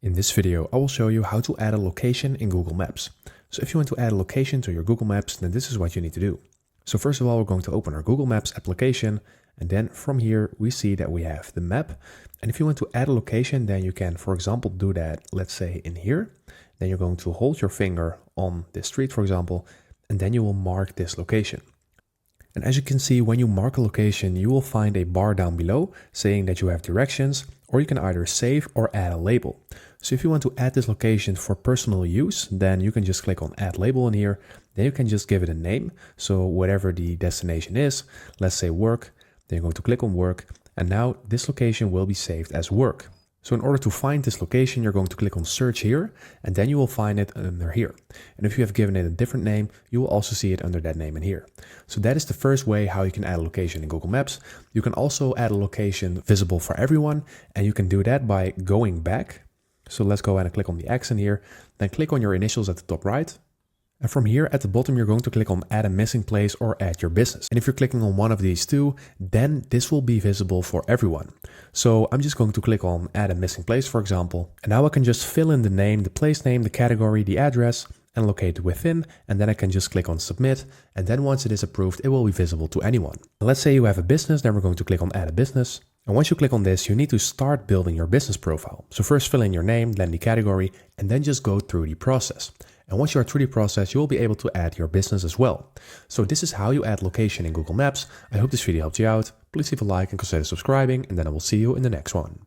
In this video, I will show you how to add a location in Google Maps. So if you want to add a location to your Google Maps, then this is what you need to do. So first of all, we're going to open our Google Maps application. And then from here, we see that we have the map. And if you want to add a location, then you can, for example, do that, let's say in here. Then you're going to hold your finger on this street, for example, and then you will mark this location. And as you can see, when you mark a location, you will find a bar down below saying that you have directions, or you can either save or add a label. So if you want to add this location for personal use, then you can just click on add label in here. Then you can just give it a name. So whatever the destination is, let's say work, then you're going to click on work. And now this location will be saved as work. So in order to find this location, you're going to click on search here, and then you will find it under here. And if you have given it a different name, you will also see it under that name in here. So that is the first way how you can add a location in Google Maps. You can also add a location visible for everyone, and you can do that by going back. So let's go ahead and click on the X in here, then click on your initials at the top right. And from here at the bottom, you're going to click on add a missing place or add your business. And if you're clicking on one of these two, then this will be visible for everyone. So I'm just going to click on add a missing place, for example. And now I can just fill in the name, the place name, the category, the address, and locate it within. And then I can just click on submit. And then once it is approved, it will be visible to anyone. Let's say you have a business, then we're going to click on add a business. And once you click on this, you need to start building your business profile. So first fill in your name, then the category, and then just go through the process. And once you are through the process, you will be able to add your business as well. So this is how you add location in Google Maps. I hope this video helped you out. Please leave a like and consider subscribing, and then I will see you in the next one.